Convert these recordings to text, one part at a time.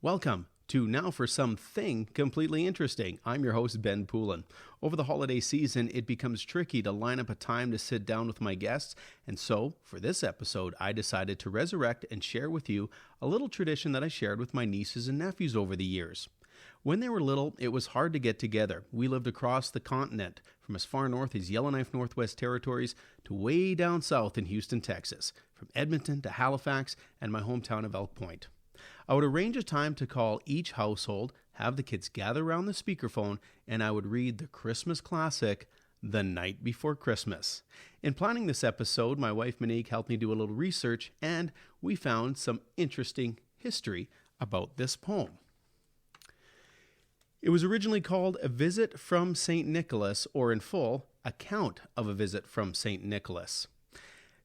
Welcome to Now for Something Completely Interesting. I'm your host, Ben Poulin. Over the holiday season, it becomes tricky to line up a time to sit down with my guests, and so for this episode, I decided to resurrect and share with you a little tradition that I shared with my nieces and nephews over the years. When they were little, it was hard to get together. We lived across the continent, from as far north as Yellowknife Northwest Territories to way down south in Houston, Texas, from Edmonton to Halifax and my hometown of Elk Point. I would arrange a time to call each household, have the kids gather around the speakerphone, and I would read the Christmas classic, The Night Before Christmas. In planning this episode, my wife Monique helped me do a little research, and we found some interesting history about this poem. It was originally called A Visit from St. Nicholas, or in full, Account of a Visit from St. Nicholas.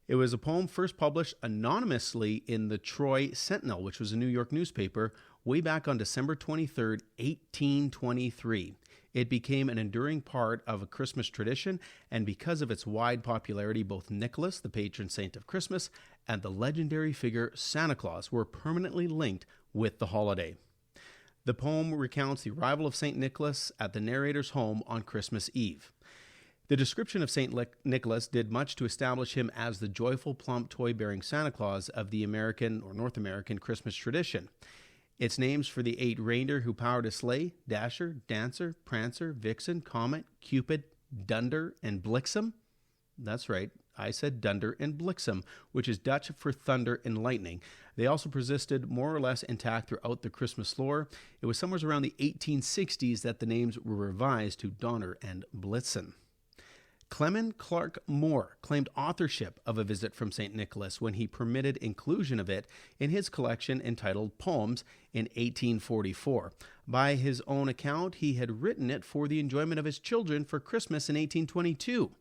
It was a poem first published anonymously in the Troy Sentinel, which was a New York newspaper, way back on December 23rd, 1823. It became an enduring part of a Christmas tradition, and because of its wide popularity, both Nicholas, the patron saint of Christmas, and the legendary figure Santa Claus were permanently linked with the holiday. The poem recounts the arrival of St. Nicholas at the narrator's home on Christmas Eve. The description of St. Nicholas did much to establish him as the joyful, plump, toy-bearing Santa Claus of the American or North American Christmas tradition. Its names for the 8 reindeer who powered a sleigh: Dasher, Dancer, Prancer, Vixen, Comet, Cupid, Dunder, and Blixen. That's right, I said Dunder and Blixen, which is Dutch for thunder and lightning. They also persisted more or less intact throughout the Christmas lore. It was somewhere around the 1860s that the names were revised to Donner and Blitzen. Clement Clarke Moore claimed authorship of A Visit from St. Nicholas when he permitted inclusion of it in his collection entitled Poems in 1844. By his own account, he had written it for the enjoyment of his children for Christmas in 1822.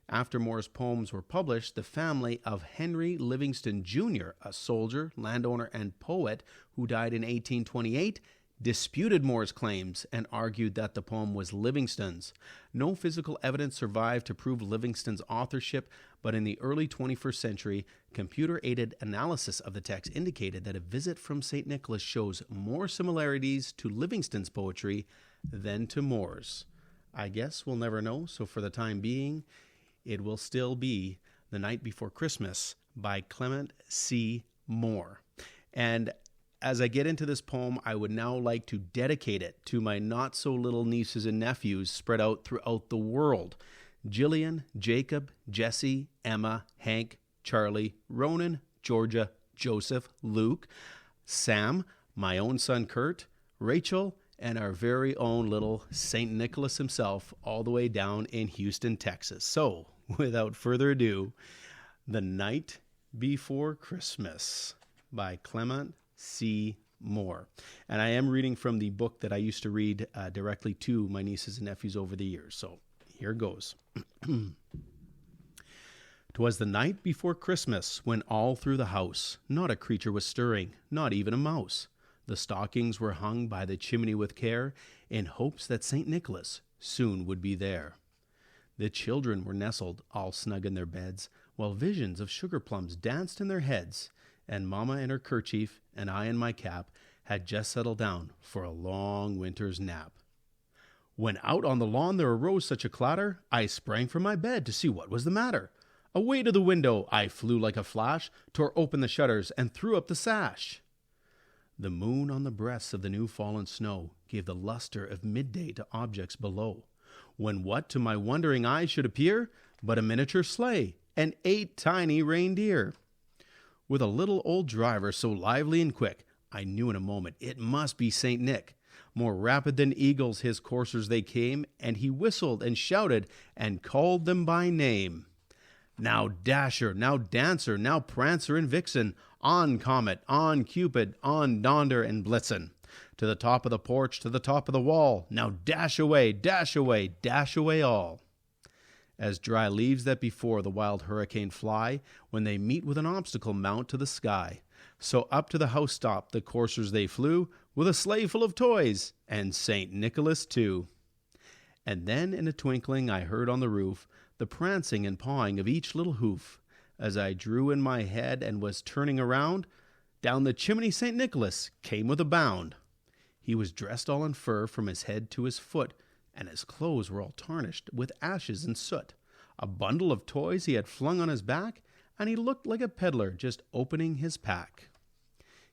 After Moore's poems were published, the family of Henry Livingston Jr., a soldier, landowner, and poet who died in 1828, disputed Moore's claims and argued that the poem was Livingston's. No physical evidence survived to prove Livingston's authorship, but in the early 21st century, computer-aided analysis of the text indicated that A Visit from St. Nicholas shows more similarities to Livingston's poetry than to Moore's. I guess we'll never know, so for the time being, it will still be The Night Before Christmas by Clement C. Moore. And as I get into this poem, I would now like to dedicate it to my not-so-little nieces and nephews spread out throughout the world: Jillian, Jacob, Jesse, Emma, Hank, Charlie, Ronan, Georgia, Joseph, Luke, Sam, my own son Kurt, Rachel, and our very own little St. Nicholas himself, all the way down in Houston, Texas. So, without further ado, The Night Before Christmas by Clement C. Moore. And I am reading from the book that I used to read directly to my nieces and nephews over the years. So here goes. 'Twas the night before Christmas, when all through the house not a creature was stirring, not even a mouse. The stockings were hung by the chimney with care, in hopes that St. Nicholas soon would be there. The children were nestled all snug in their beds, while visions of sugar plums danced in their heads, and Mama in her kerchief, and I in my cap, had just settled down for a long winter's nap. When out on the lawn there arose such a clatter, I sprang from my bed to see what was the matter. Away to the window I flew like a flash, tore open the shutters, and threw up the sash. The moon on the breasts of the new-fallen snow gave the luster of midday to objects below, when what to my wondering eyes should appear but a miniature sleigh and 8 tiny reindeer. With a little old driver so lively and quick, I knew in a moment it must be St. Nick. More rapid than eagles his coursers they came, and he whistled and shouted and called them by name. Now Dasher, now Dancer, now Prancer and Vixen, on Comet, on Cupid, on Donder and Blitzen. To the top of the porch, to the top of the wall, now dash away, dash away, dash away all. As dry leaves that before the wild hurricane fly, when they meet with an obstacle mount to the sky. So up to the housetop the coursers they flew, with a sleigh full of toys, and St. Nicholas too. And then in a twinkling I heard on the roof the prancing and pawing of each little hoof. As I drew in my head and was turning around, down the chimney St. Nicholas came with a bound. He was dressed all in fur from his head to his foot, and his clothes were all tarnished with ashes and soot. A bundle of toys he had flung on his back, and he looked like a peddler just opening his pack.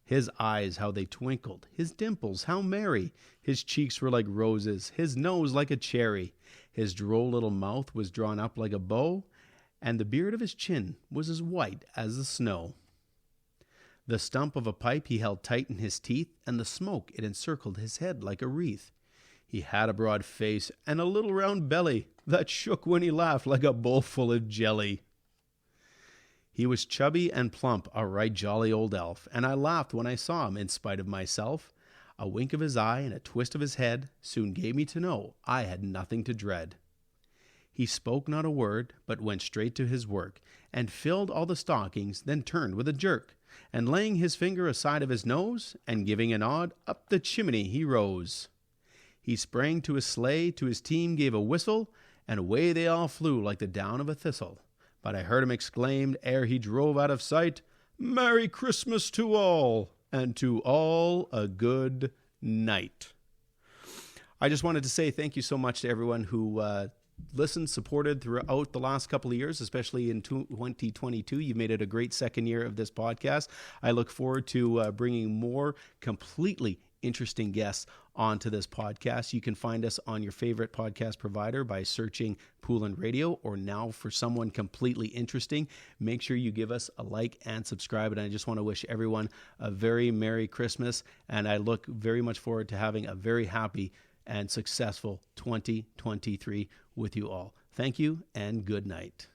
His eyes, how they twinkled, his dimples, how merry, his cheeks were like roses, his nose like a cherry, his droll little mouth was drawn up like a bow, and the beard of his chin was as white as the snow. The stump of a pipe he held tight in his teeth, and the smoke it encircled his head like a wreath. He had a broad face and a little round belly that shook when he laughed like a bowl full of jelly. He was chubby and plump, a right jolly old elf, and I laughed when I saw him in spite of myself. A wink of his eye and a twist of his head soon gave me to know I had nothing to dread. He spoke not a word, but went straight to his work, and filled all the stockings, then turned with a jerk, and laying his finger aside of his nose, and giving a nod, up the chimney he rose. He sprang to his sleigh, to his team gave a whistle, and away they all flew like the down of a thistle. But I heard him exclaim, ere he drove out of sight, "Merry Christmas to all, and to all a good night." I just wanted to say thank you so much to everyone who listened, supported throughout the last couple of years, especially in 2022. You made it a great second year of this podcast. I look forward to bringing more completely interesting guests onto this podcast. You can find us on your favorite podcast provider by searching Poolin Radio, or Now for Someone Completely Interesting. Make sure you give us a like and subscribe. And I just want to wish everyone a very Merry Christmas. And I look very much forward to having a very happy and successful 2023 with you all. Thank you and good night.